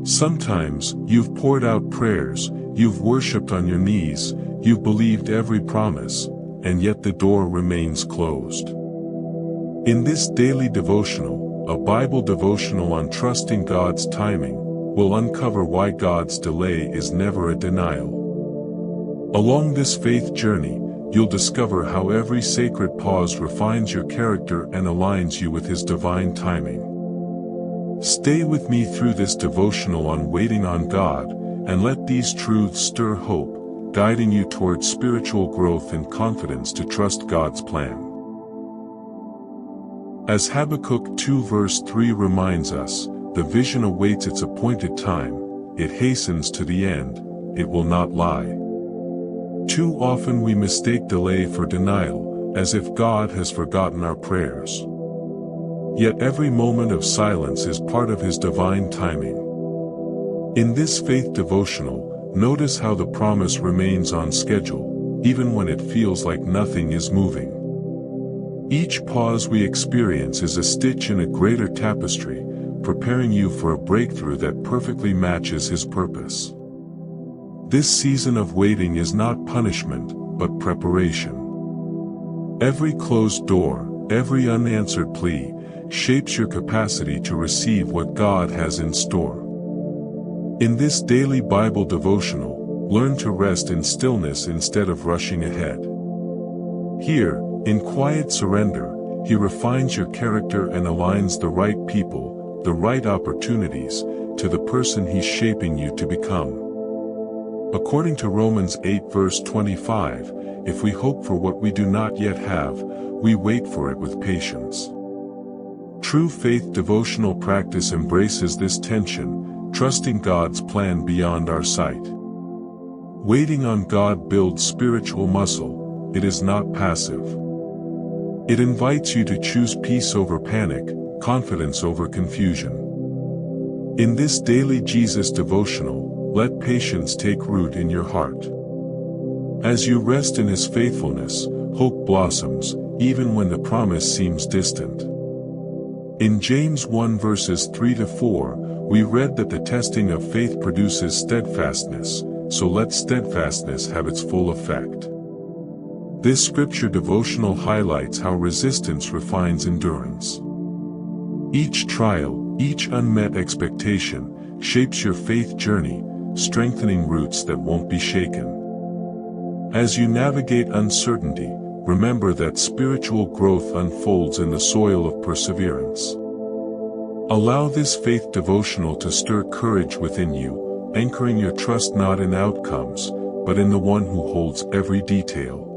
Sometimes, you've poured out prayers, you've worshipped on your knees, you've believed every promise, and yet the door remains closed. In this daily devotional, a Bible devotional on trusting God's timing, will uncover why God's delay is never a denial. Along this faith journey, you'll discover how every sacred pause refines your character and aligns you with His divine timing. Stay with me through this devotional on waiting on God, and let these truths stir hope, guiding you towards spiritual growth and confidence to trust God's plan. As Habakkuk 2 verse 3 reminds us, the vision awaits its appointed time, it hastens to the end, it will not lie. Too often we mistake delay for denial, as if God has forgotten our prayers. Yet every moment of silence is part of His divine timing. In this faith devotional, notice how the promise remains on schedule, even when it feels like nothing is moving. Each pause we experience is a stitch in a greater tapestry, preparing you for a breakthrough that perfectly matches His purpose. This season of waiting is not punishment, but preparation. Every closed door, every unanswered plea, shapes your capacity to receive what God has in store. In this daily Bible devotional, learn to rest in stillness instead of rushing ahead. Here, in quiet surrender, He refines your character and aligns the right people, the right opportunities, to the person He's shaping you to become. According to Romans 8 verse 25, if we hope for what we do not yet have, we wait for it with patience. True faith devotional practice embraces this tension, trusting God's plan beyond our sight. Waiting on God builds spiritual muscle, it is not passive. It invites you to choose peace over panic, confidence over confusion. In this daily Jesus devotional, let patience take root in your heart. As you rest in His faithfulness, hope blossoms, even when the promise seems distant. In James 1 verses 3-4, we read that the testing of faith produces steadfastness, so let steadfastness have its full effect. This scripture devotional highlights how resistance refines endurance. Each trial, each unmet expectation, shapes your faith journey, strengthening roots that won't be shaken. As you navigate uncertainty, remember that spiritual growth unfolds in the soil of perseverance. Allow this faith devotional to stir courage within you, anchoring your trust not in outcomes, but in the one who holds every detail.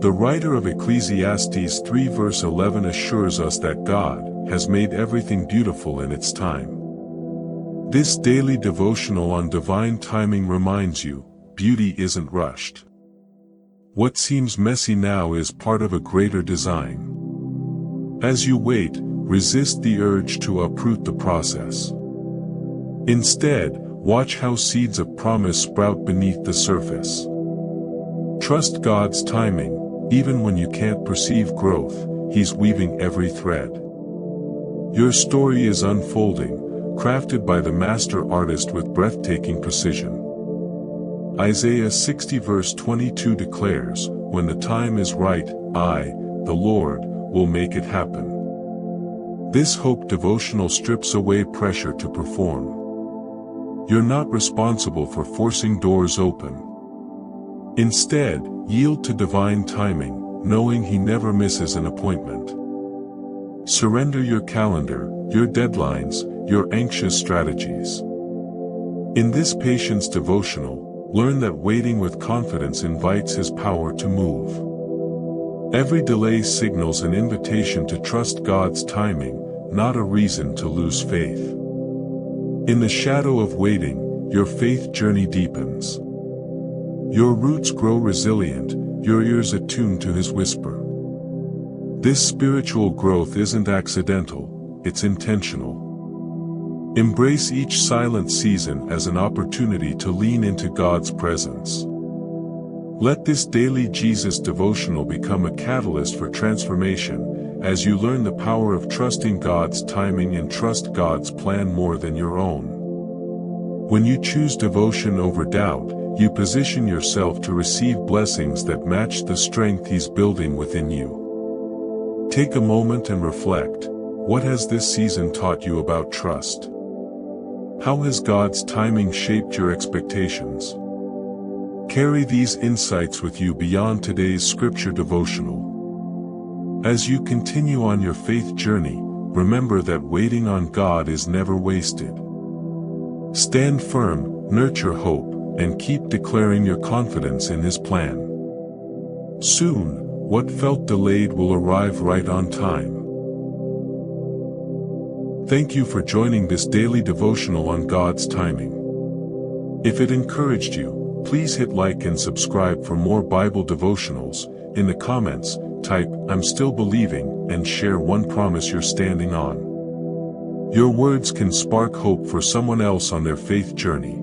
The writer of Ecclesiastes 3 verse 11 assures us that God has made everything beautiful in its time. This daily devotional on divine timing reminds you, beauty isn't rushed. What seems messy now is part of a greater design. As you wait, resist the urge to uproot the process. Instead, watch how seeds of promise sprout beneath the surface. Trust God's timing, even when you can't perceive growth, He's weaving every thread. Your story is unfolding, crafted by the master artist with breathtaking precision. Isaiah 60 verse 22 declares, "When the time is right, I, the Lord, will make it happen." This hope devotional strips away pressure to perform. You're not responsible for forcing doors open. Instead, yield to divine timing, knowing He never misses an appointment. Surrender your calendar, your deadlines, your anxious strategies. In this patience devotional, learn that waiting with confidence invites His power to move. Every delay signals an invitation to trust God's timing, not a reason to lose faith. In the shadow of waiting, your faith journey deepens. Your roots grow resilient, your ears attuned to His whisper. This spiritual growth isn't accidental, it's intentional. Embrace each silent season as an opportunity to lean into God's presence. Let this daily Jesus devotional become a catalyst for transformation, as you learn the power of trusting God's timing and trust God's plan more than your own. When you choose devotion over doubt, you position yourself to receive blessings that match the strength He's building within you. Take a moment and reflect. What has this season taught you about trust? How has God's timing shaped your expectations? Carry these insights with you beyond today's scripture devotional. As you continue on your faith journey, remember that waiting on God is never wasted. Stand firm, nurture hope, and keep declaring your confidence in His plan. Soon, what felt delayed will arrive right on time. Thank you for joining this daily devotional on God's timing. If it encouraged you, please hit like and subscribe for more Bible devotionals. In the comments, type, "I'm still believing," and share one promise you're standing on. Your words can spark hope for someone else on their faith journey.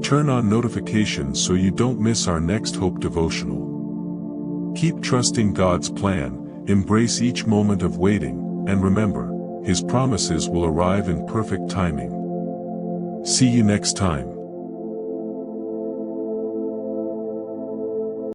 Turn on notifications so you don't miss our next Hope devotional. Keep trusting God's plan, embrace each moment of waiting, and remember, His promises will arrive in perfect timing. See you next time.